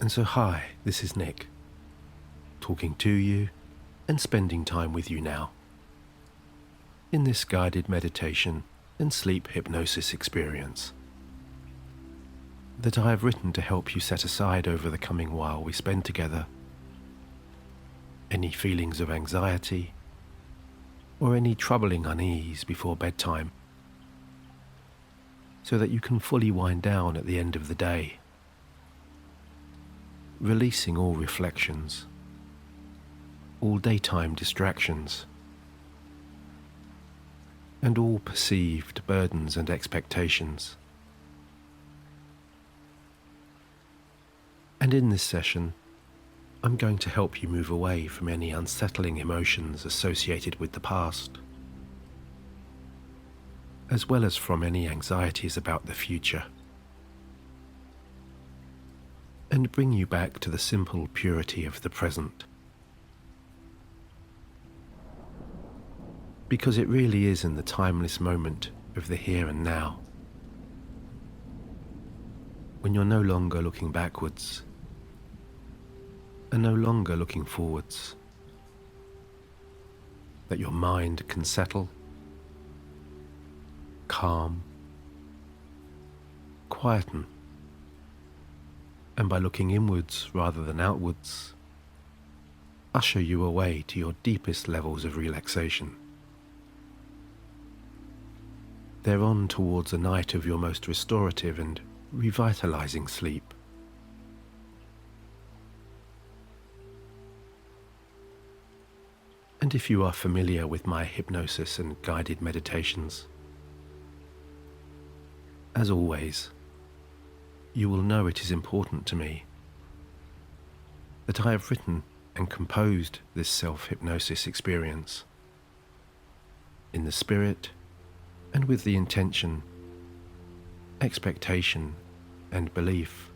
And so hi, this is Nick, talking to you and spending time with you now, in this guided meditation and sleep hypnosis experience that I have written to help you set aside over the coming while we spend together any feelings of anxiety or any troubling unease before bedtime, so that you can fully wind down at the end of the day, releasing all reflections, all daytime distractions, and all perceived burdens and expectations. And in this session, I'm going to help you move away from any unsettling emotions associated with the past, as well as from any anxieties about the future, and bring you back to the simple purity of the present. Because it really is in the timeless moment of the here and now, when you're no longer looking backwards and no longer looking forwards, that your mind can settle, calm, quieten, and by looking inwards rather than outwards, usher you away to your deepest levels of relaxation. They're on towards a night of your most restorative and revitalizing sleep. And if you are familiar with my hypnosis and guided meditations, as always, you will know it is important to me that I have written and composed this self-hypnosis experience in the spirit and with the intention, expectation, and belief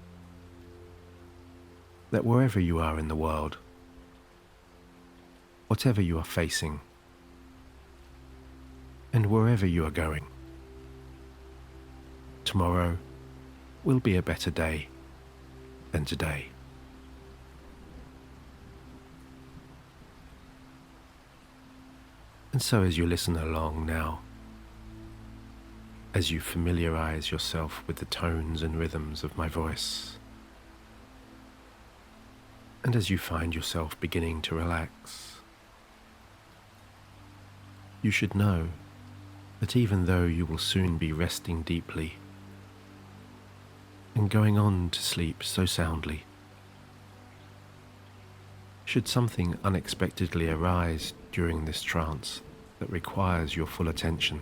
that wherever you are in the world, whatever you are facing, and wherever you are going, tomorrow will be a better day than today. And so as you listen along now, as you familiarize yourself with the tones and rhythms of my voice, and as you find yourself beginning to relax, you should know that even though you will soon be resting deeply and going on to sleep so soundly, should something unexpectedly arise during this trance that requires your full attention,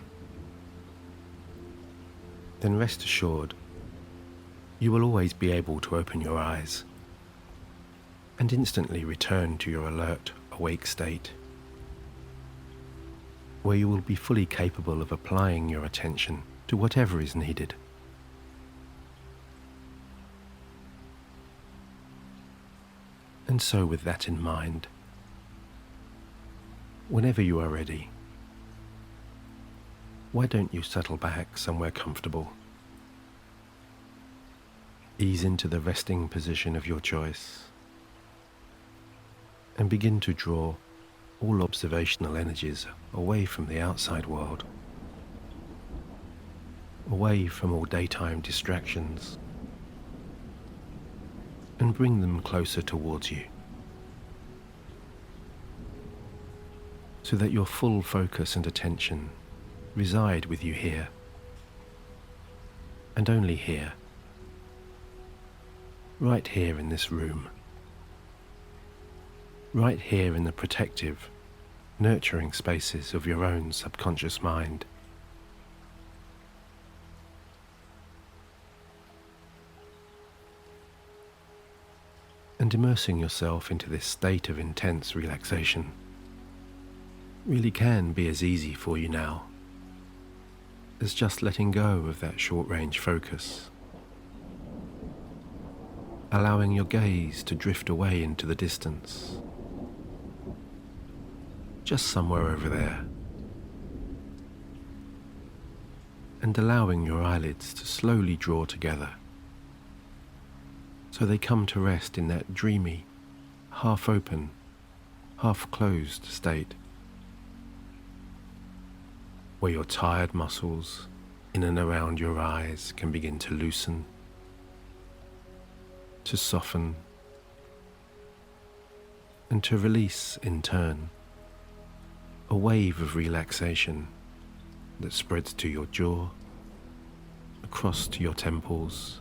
then rest assured you will always be able to open your eyes and instantly return to your alert, awake state, where you will be fully capable of applying your attention to whatever is needed. And so with that in mind, whenever you are ready, why don't you settle back somewhere comfortable? Ease into the resting position of your choice and begin to draw all observational energies away from the outside world, away from all daytime distractions, and bring them closer towards you, so that your full focus and attention reside with you here, and only here, right here in this room, right here in the protective, nurturing spaces of your own subconscious mind. And immersing yourself into this state of intense relaxation really can be as easy for you now as just letting go of that short-range focus, allowing your gaze to drift away into the distance, just somewhere over there, and allowing your eyelids to slowly draw together so they come to rest in that dreamy, half-open, half-closed state, where your tired muscles in and around your eyes can begin to loosen, to soften, and to release in turn a wave of relaxation that spreads to your jaw, across to your temples,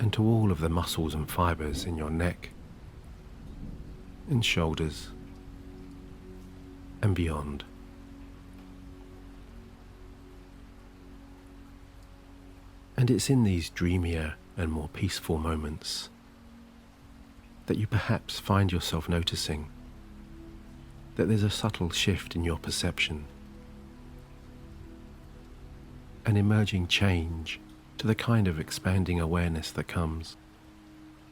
and to all of the muscles and fibers in your neck and shoulders and beyond. And it's in these dreamier and more peaceful moments that you perhaps find yourself noticing that there's a subtle shift in your perception, an emerging change to the kind of expanding awareness that comes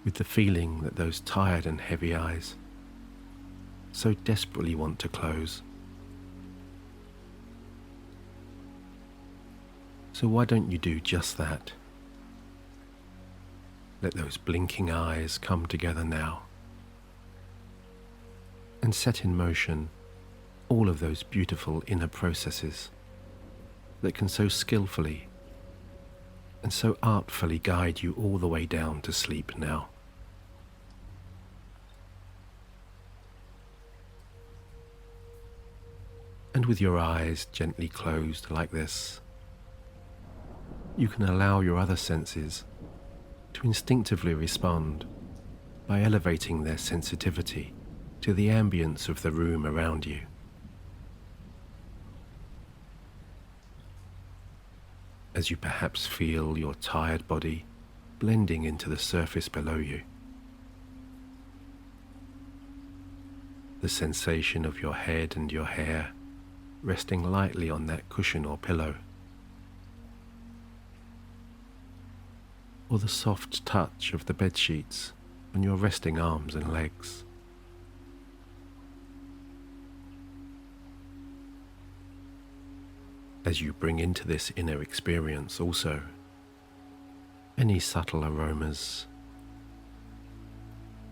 with the feeling that those tired and heavy eyes so desperately want to close. So why don't you do just that? Let those blinking eyes come together now and set in motion all of those beautiful inner processes that can so skillfully and so artfully guide you all the way down to sleep now. And with your eyes gently closed like this, you can allow your other senses to instinctively respond by elevating their sensitivity to the ambience of the room around you. As you perhaps feel your tired body blending into the surface below you, the sensation of your head and your hair resting lightly on that cushion or pillow, or the soft touch of the bed sheets on your resting arms and legs. As you bring into this inner experience also any subtle aromas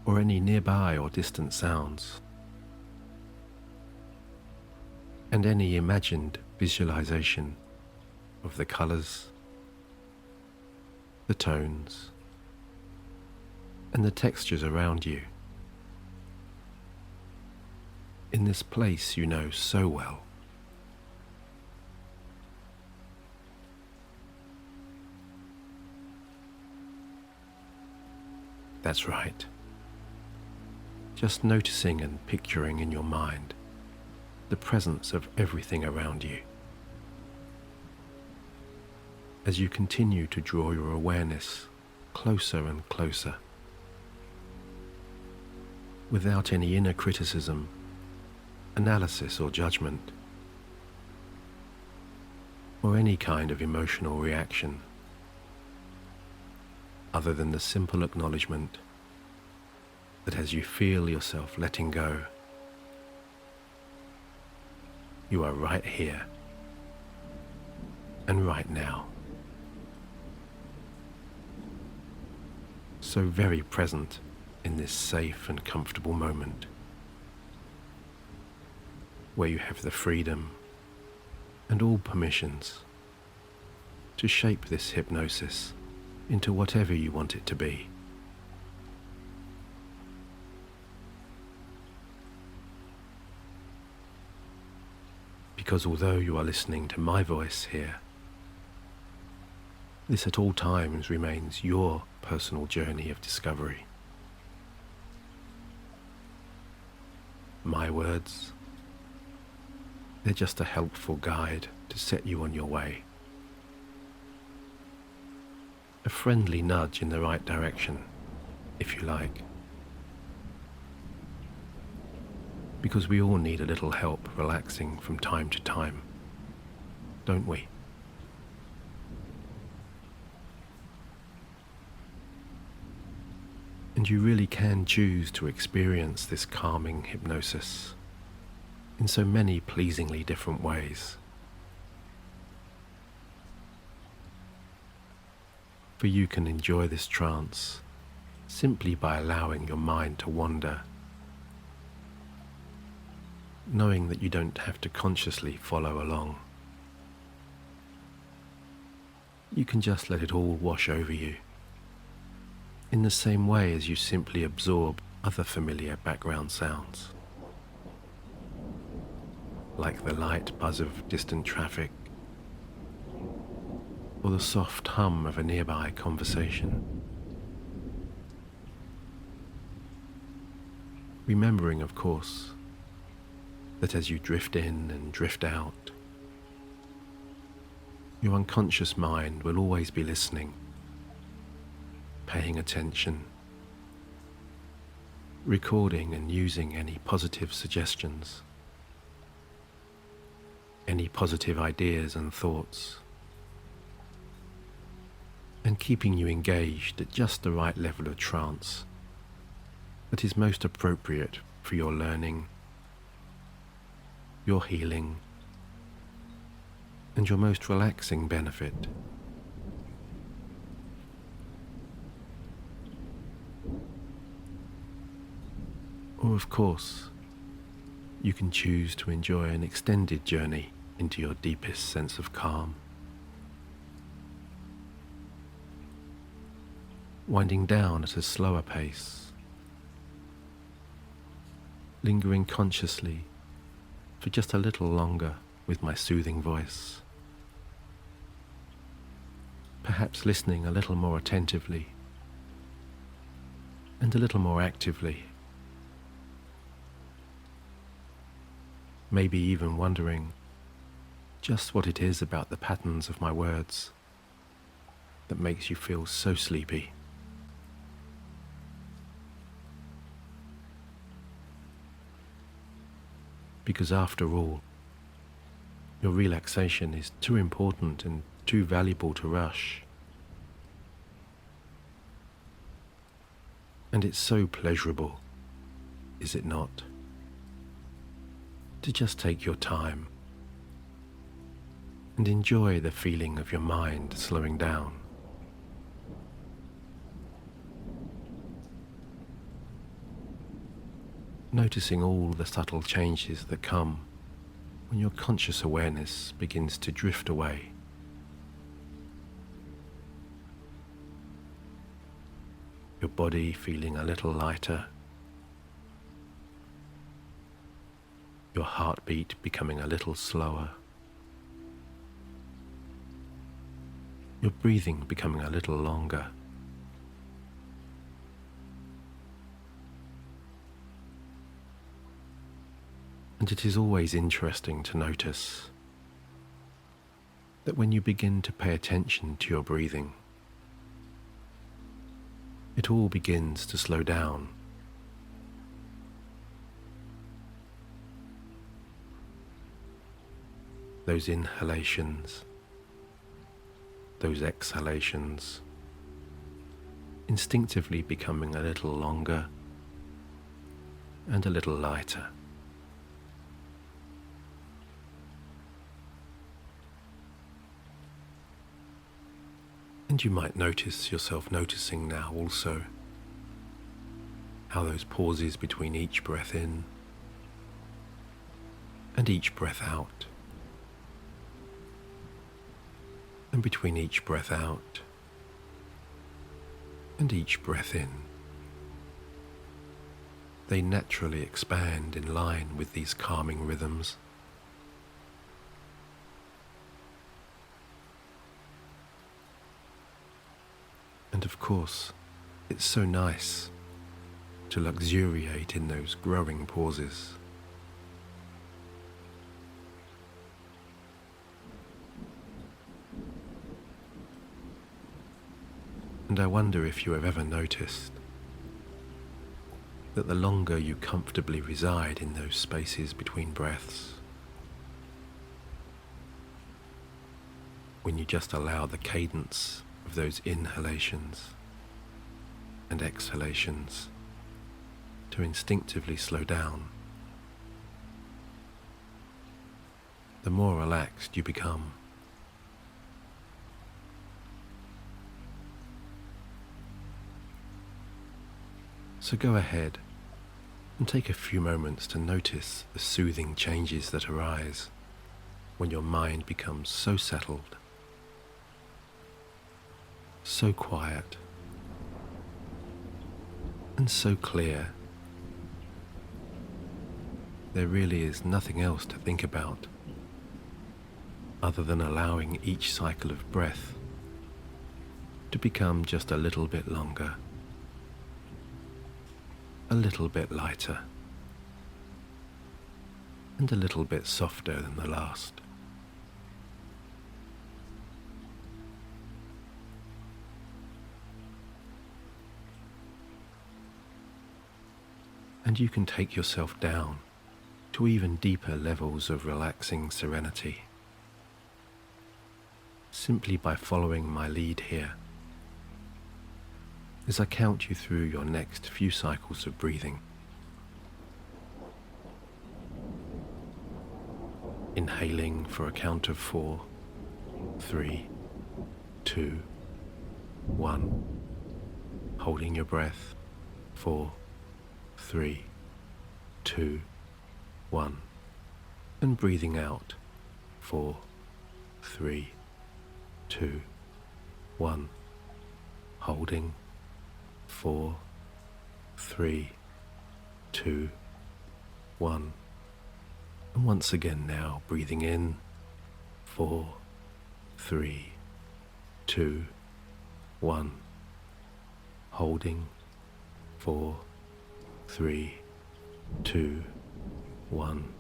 or any nearby or distant sounds, and any imagined visualization of the colors, the tones, and the textures around you in this place you know so well. That's right. Just noticing and picturing in your mind the presence of everything around you. As you continue to draw your awareness closer and closer, without any inner criticism, analysis or judgment, or any kind of emotional reaction, other than the simple acknowledgement that as you feel yourself letting go, you are right here and right now. So very present in this safe and comfortable moment where you have the freedom and all permissions to shape this hypnosis into whatever you want it to be. Because although you are listening to my voice here, this at all times remains your personal journey of discovery. My words, they're just a helpful guide to set you on your way. A friendly nudge in the right direction, if you like. Because we all need a little help relaxing from time to time, don't we? And you really can choose to experience this calming hypnosis in so many pleasingly different ways. For you can enjoy this trance simply by allowing your mind to wander, knowing that you don't have to consciously follow along. You can just let it all wash over you, in the same way as you simply absorb other familiar background sounds, like the light buzz of distant traffic, or the soft hum of a nearby conversation. Remembering, of course, that as you drift in and drift out, your unconscious mind will always be listening, paying attention, recording and using any positive suggestions, any positive ideas and thoughts, and keeping you engaged at just the right level of trance that is most appropriate for your learning, your healing, and your most relaxing benefit. Or of course, you can choose to enjoy an extended journey into your deepest sense of calm, winding down at a slower pace, lingering consciously for just a little longer with my soothing voice, perhaps listening a little more attentively and a little more actively, maybe even wondering just what it is about the patterns of my words that makes you feel so sleepy. Because after all, your relaxation is too important and too valuable to rush. And it's so pleasurable, is it not, to just take your time and enjoy the feeling of your mind slowing down. Noticing all the subtle changes that come when your conscious awareness begins to drift away. Your body feeling a little lighter, your heartbeat becoming a little slower, your breathing becoming a little longer. And it is always interesting to notice that when you begin to pay attention to your breathing, it all begins to slow down. Those inhalations, those exhalations, instinctively becoming a little longer and a little lighter. And you might notice yourself noticing now also how those pauses between each breath in and each breath out, and between each breath out and each breath in, they naturally expand in line with these calming rhythms. And of course, it's so nice to luxuriate in those growing pauses. And I wonder if you have ever noticed that the longer you comfortably reside in those spaces between breaths, when you just allow the cadence of those inhalations and exhalations to instinctively slow down, the more relaxed you become. So go ahead and take a few moments to notice the soothing changes that arise when your mind becomes so settled, so quiet, and so clear. There really is nothing else to think about other than allowing each cycle of breath to become just a little bit longer, a little bit lighter, and a little bit softer than the last. And you can take yourself down to even deeper levels of relaxing serenity, simply by following my lead here, as I count you through your next few cycles of breathing. Inhaling for a count of 4, 3, 2, 1. Holding your breath. 4, 3, 2, 1. And breathing out. 4, 3, 2, 1. Holding. 4, 3, 2, 1. And once again now, breathing in. 4, 3, 2, 1. Holding. 4, 3, 2, 1.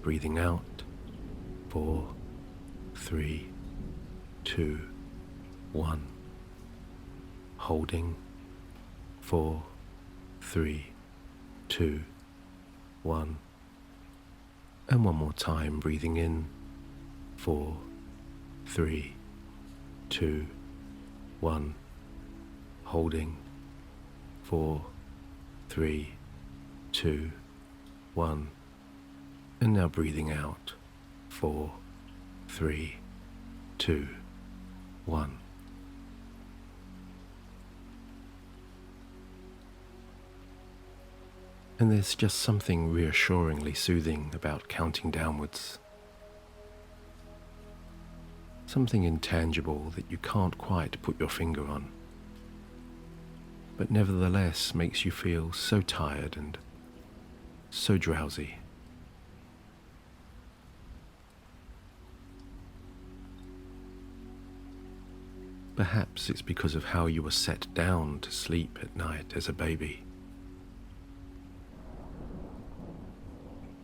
Breathing out. 4, 3, 2, 1. Holding. 4, 3, 2, 1. And one more time, breathing in. 4, 3, 2, 1. Holding. 4, 3, 2, 1. And now breathing out. 4, 3, 2, 1. And there's just something reassuringly soothing about counting downwards. Something intangible that you can't quite put your finger on, but nevertheless makes you feel so tired and so drowsy. Perhaps it's because of how you were set down to sleep at night as a baby.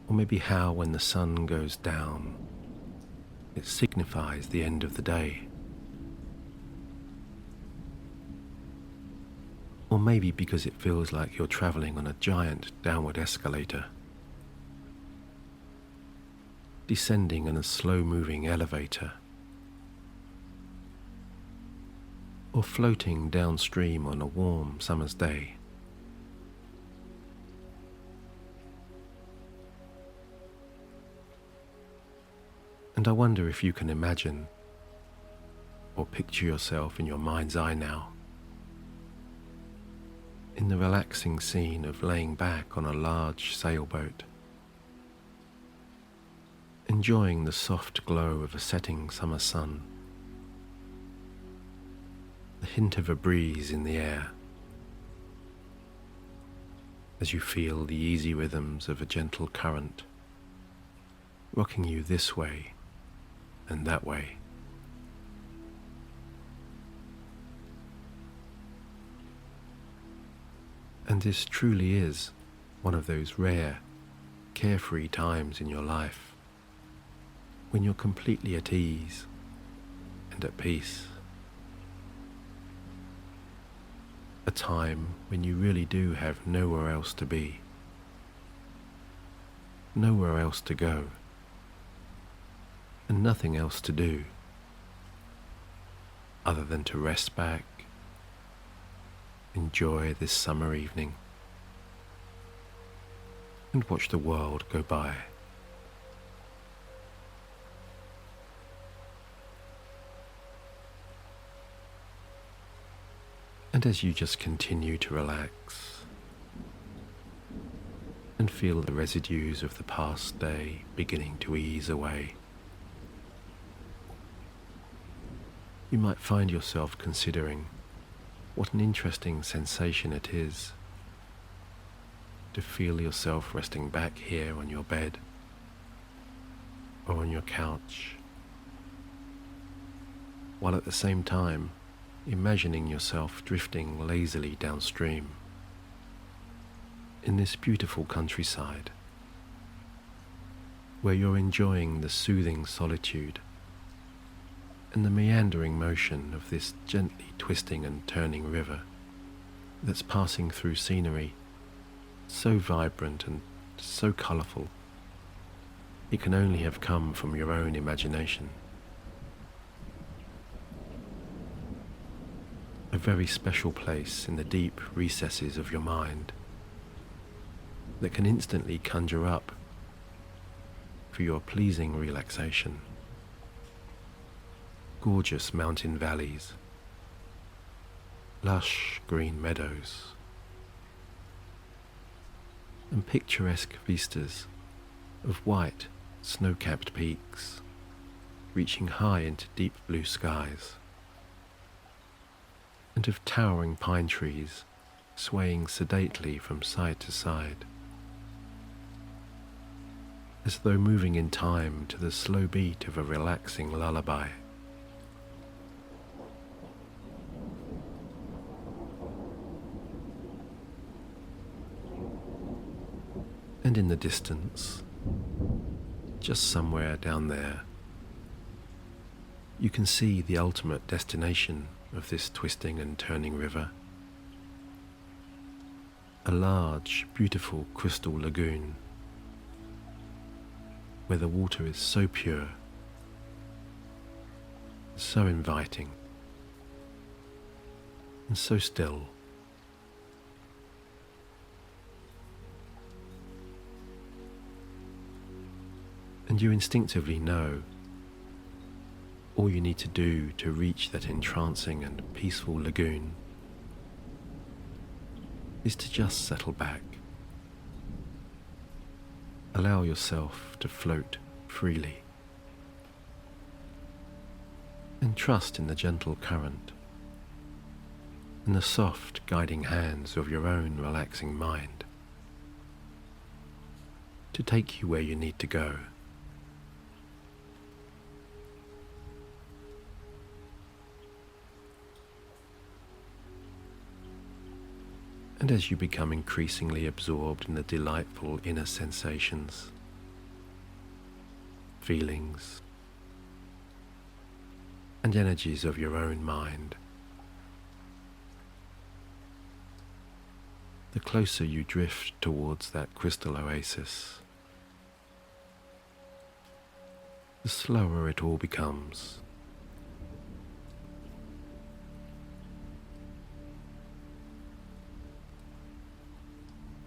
Or maybe how when the sun goes down, it signifies the end of the day. Or maybe because it feels like you're traveling on a giant downward escalator, descending in a slow-moving elevator, or floating downstream on a warm summer's day. And I wonder if you can imagine or picture yourself in your mind's eye now, in the relaxing scene of laying back on a large sailboat, enjoying the soft glow of a setting summer sun, the hint of a breeze in the air, as you feel the easy rhythms of a gentle current rocking you this way and that way. And this truly is one of those rare, carefree times in your life when you're completely at ease and at peace. A time when you really do have nowhere else to be, nowhere else to go, and nothing else to do other than to rest back, enjoy this summer evening, and watch the world go by. And as you just continue to relax, and feel the residues of the past day beginning to ease away. You might find yourself considering what an interesting sensation it is to feel yourself resting back here on your bed or on your couch, while at the same time imagining yourself drifting lazily downstream in this beautiful countryside, where you're enjoying the soothing solitude and the meandering motion of this gently twisting and turning river that's passing through scenery so vibrant and so colourful it can only have come from your own imagination. A very special place in the deep recesses of your mind that can instantly conjure up for your pleasing relaxation. Gorgeous mountain valleys, lush green meadows, and picturesque vistas of white snow-capped peaks reaching high into deep blue skies, and of towering pine trees swaying sedately from side to side, as though moving in time to the slow beat of a relaxing lullaby. And in the distance, just somewhere down there, you can see the ultimate destination of this twisting and turning river. A large, beautiful crystal lagoon where the water is so pure, so inviting, and so still. And you instinctively know all you need to do to reach that entrancing and peaceful lagoon is to just settle back. Allow yourself to float freely and trust in the gentle current and the soft guiding hands of your own relaxing mind to take you where you need to go. And as you become increasingly absorbed in the delightful inner sensations, feelings, and energies of your own mind, the closer you drift towards that crystal oasis, the slower it all becomes.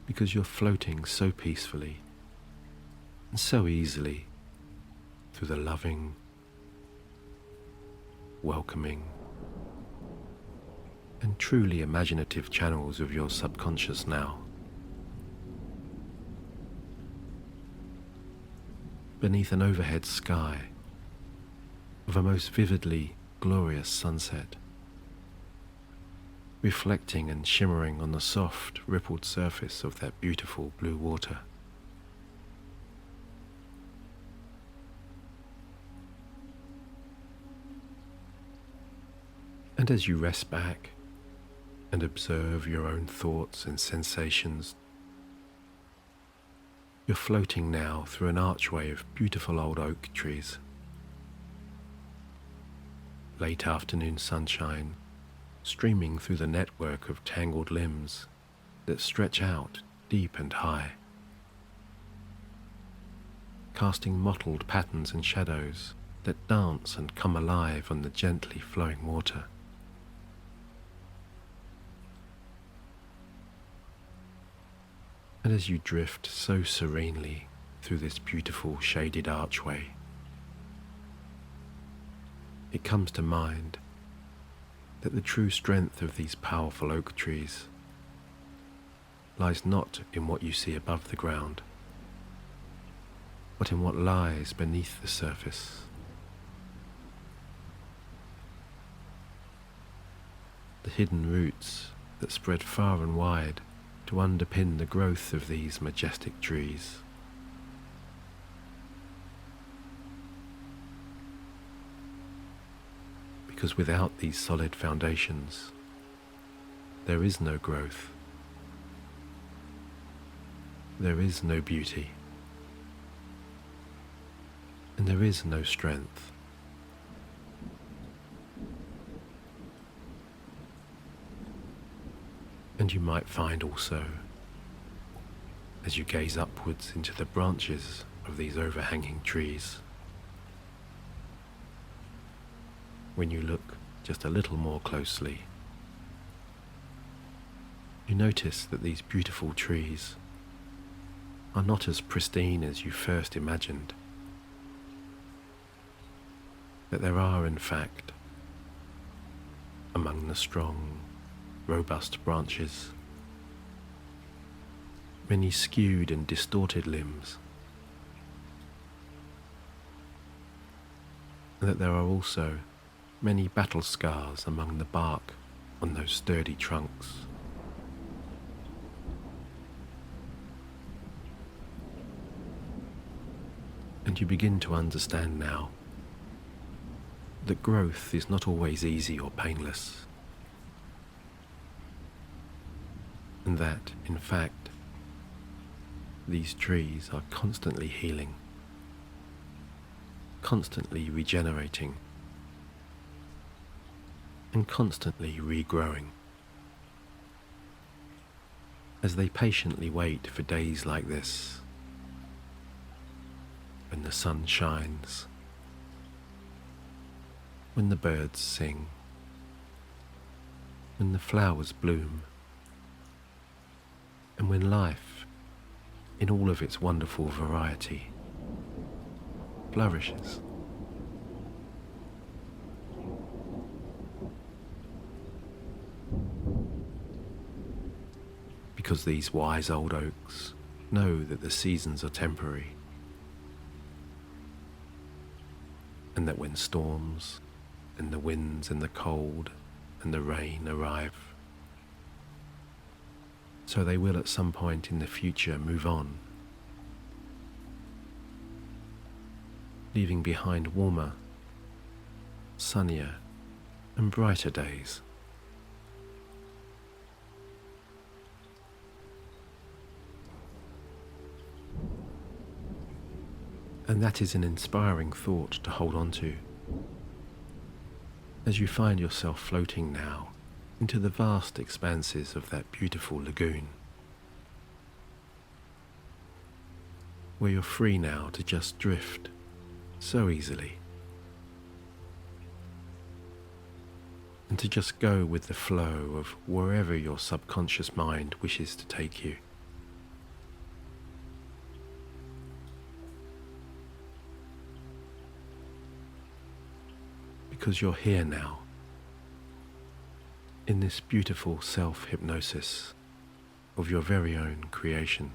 Because you're floating so peacefully and so easily through the loving, welcoming, and truly imaginative channels of your subconscious now. Beneath an overhead sky of a most vividly glorious sunset, reflecting and shimmering on the soft, rippled surface of that beautiful blue water. And as you rest back and observe your own thoughts and sensations, you're floating now through an archway of beautiful old oak trees. Late afternoon sunshine streaming through the network of tangled limbs that stretch out deep and high, casting mottled patterns and shadows that dance and come alive on the gently flowing water. And as you drift so serenely through this beautiful shaded archway, it comes to mind that the true strength of these powerful oak trees lies not in what you see above the ground, but in what lies beneath the surface. The hidden roots that spread far and wide to underpin the growth of these majestic trees. Because without these solid foundations, there is no growth, there is no beauty, and there is no strength. And you might find also, as you gaze upwards into the branches of these overhanging trees, when you look just a little more closely, you notice that these beautiful trees are not as pristine as you first imagined, that there are, in fact, among the strong, robust branches, many skewed and distorted limbs, and that there are also many battle scars among the bark on those sturdy trunks. And you begin to understand now that growth is not always easy or painless, and that, in fact, these trees are constantly healing, constantly regenerating, and constantly regrowing, as they patiently wait for days like this, when the sun shines, when the birds sing, when the flowers bloom, and when life, in all of its wonderful variety, flourishes. Because these wise old oaks know that the seasons are temporary, and that when storms and the winds and the cold and the rain arrive, so they will at some point in the future move on, leaving behind warmer, sunnier and brighter days. And that is an inspiring thought to hold on to, as you find yourself floating now into the vast expanses of that beautiful lagoon, where you're free now to just drift so easily, and to just go with the flow of wherever your subconscious mind wishes to take you. Because you're here now, in this beautiful self-hypnosis of your very own creation.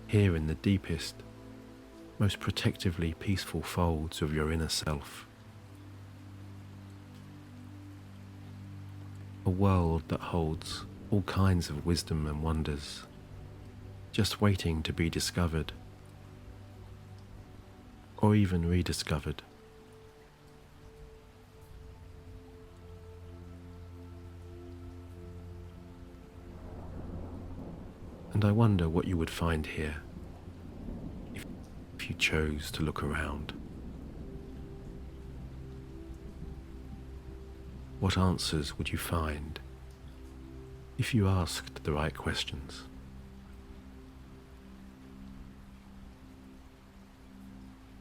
Here in the deepest, most protectively peaceful folds of your inner self. A world that holds all kinds of wisdom and wonders, just waiting to be discovered, or even rediscovered. And I wonder what you would find here if you chose to look around. What answers would you find if you asked the right questions?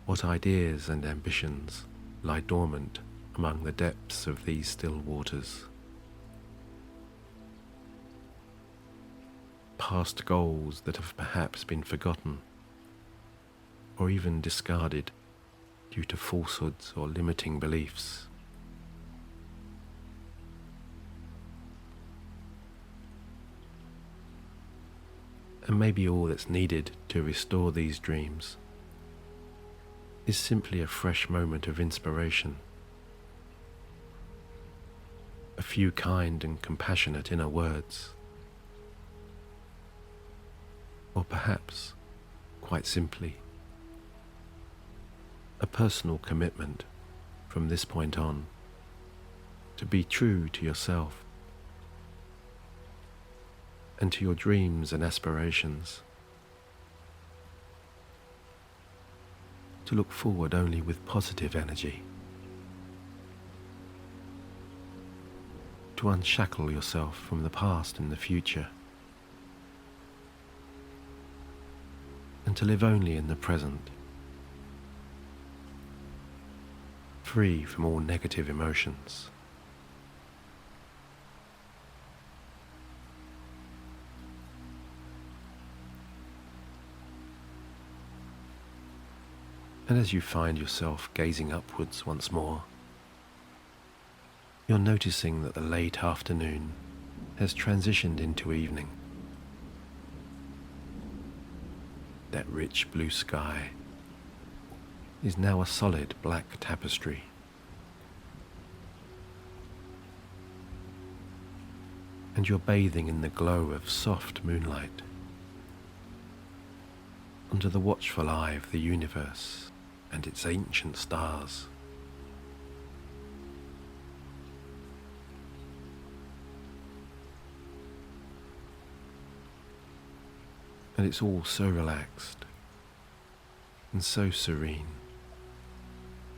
What ideas and ambitions lie dormant among the depths of these still waters? Past goals that have perhaps been forgotten, or even discarded due to falsehoods or limiting beliefs. And maybe all that's needed to restore these dreams is simply a fresh moment of inspiration, a few kind and compassionate inner words, or perhaps, quite simply, a personal commitment from this point on to be true to yourself and to your dreams and aspirations, to look forward only with positive energy, to unshackle yourself from the past and the future, and to live only in the present, free from all negative emotions. And as you find yourself gazing upwards once more, you're noticing that the late afternoon has transitioned into evening. That rich blue sky is now a solid black tapestry. And you're bathing in the glow of soft moonlight under the watchful eye of the universe and its ancient stars. And it's all so relaxed and so serene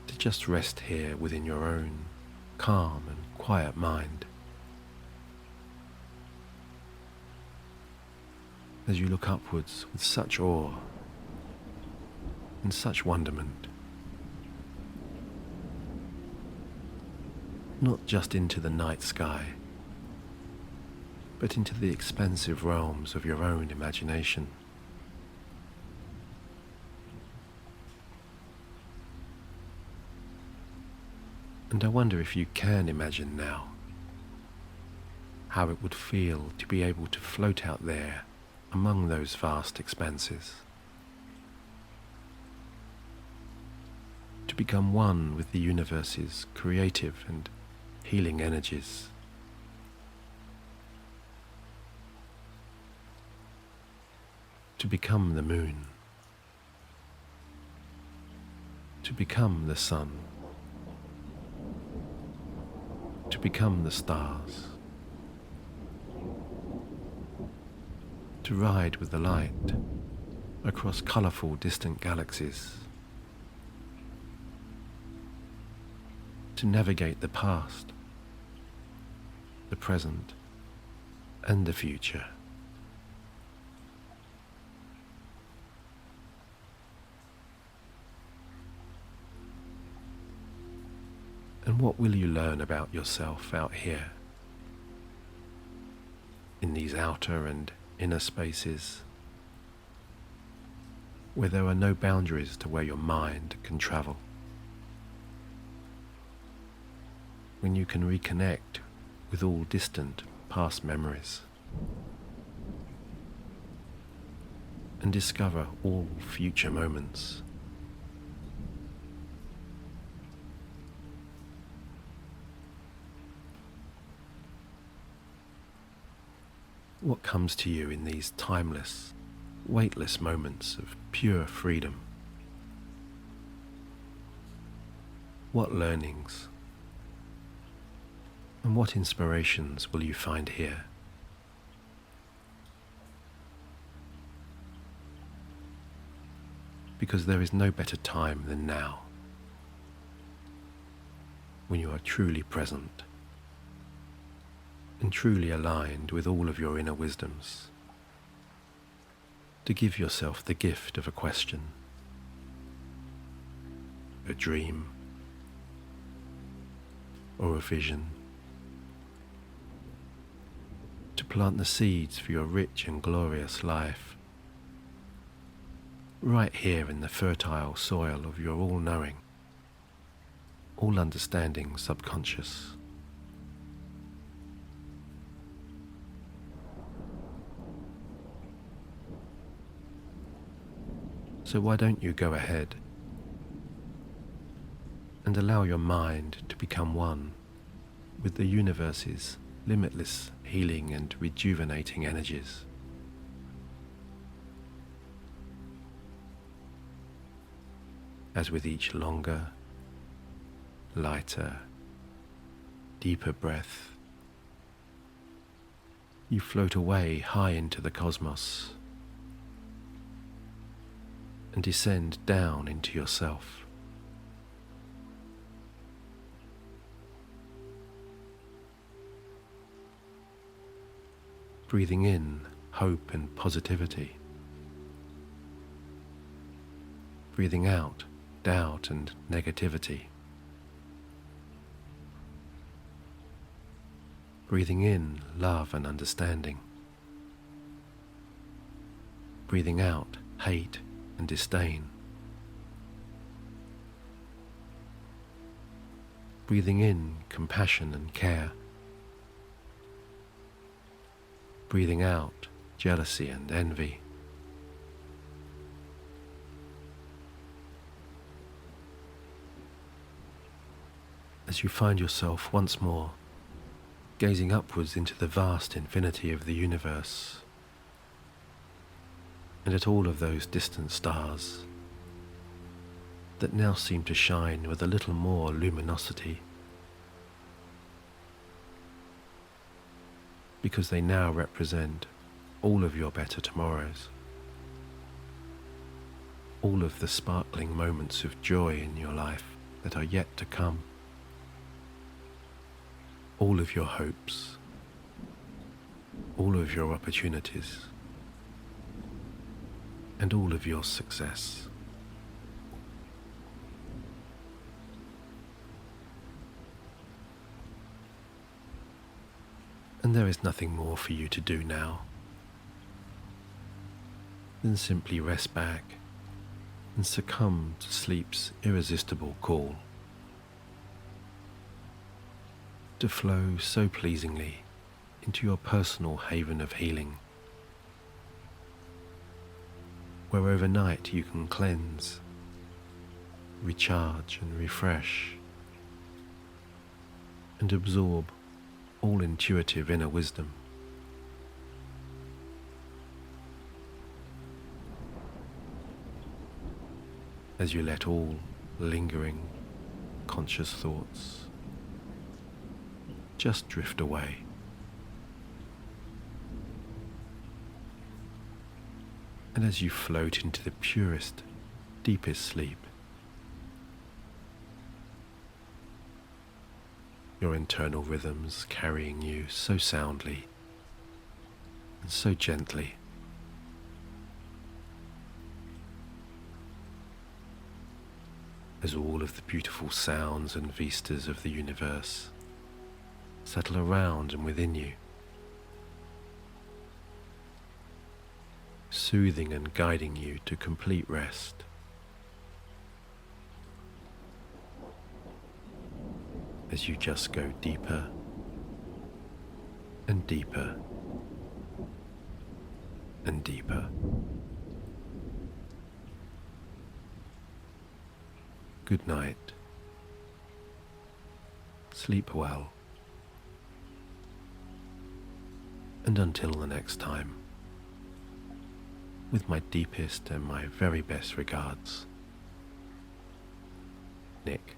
to just rest here within your own calm and quiet mind as you look upwards with such awe and such wonderment, not just into the night sky, but into the expansive realms of your own imagination. And I wonder if you can imagine now how it would feel to be able to float out there among those vast expanses, to become one with the universe's creative and healing energies. To become the moon, to become the sun, to become the stars, to ride with the light across colourful distant galaxies, to navigate the past, the present, and the future. And what will you learn about yourself out here, in these outer and inner spaces, where there are no boundaries to where your mind can travel? When you can reconnect with all distant past memories and discover all future moments. What comes to you in these timeless, weightless moments of pure freedom? What learnings and what inspirations will you find here? Because there is no better time than now, when you are truly present and truly aligned with all of your inner wisdoms, to give yourself the gift of a question, a dream, or a vision, to plant the seeds for your rich and glorious life, right here in the fertile soil of your all-knowing, all-understanding subconscious. So why don't you go ahead and allow your mind to become one with the universe's limitless healing and rejuvenating energies. As with each longer, lighter, deeper breath, you float away high into the cosmos and descend down into yourself. Breathing in hope and positivity. Breathing out doubt and negativity. Breathing in love and understanding. Breathing out hate and disdain. Breathing in compassion and care. Breathing out jealousy and envy. As you find yourself once more gazing upwards into the vast infinity of the universe and at all of those distant stars that now seem to shine with a little more luminosity because they now represent all of your better tomorrows, all of the sparkling moments of joy in your life that are yet to come, all of your hopes, all of your opportunities, and all of your success. And there is nothing more for you to do now than simply rest back and succumb to sleep's irresistible call, to flow so pleasingly into your personal haven of healing, where overnight you can cleanse, recharge and refresh, and absorb all intuitive inner wisdom. As you let all lingering conscious thoughts just drift away. And as you float into the purest, deepest sleep, your internal rhythms carrying you so soundly and so gently, as all of the beautiful sounds and vistas of the universe settle around and within you, soothing and guiding you to complete rest. As you just go deeper and deeper and deeper. Good night. Sleep well. And until the next time, with my deepest and my very best regards, Nick.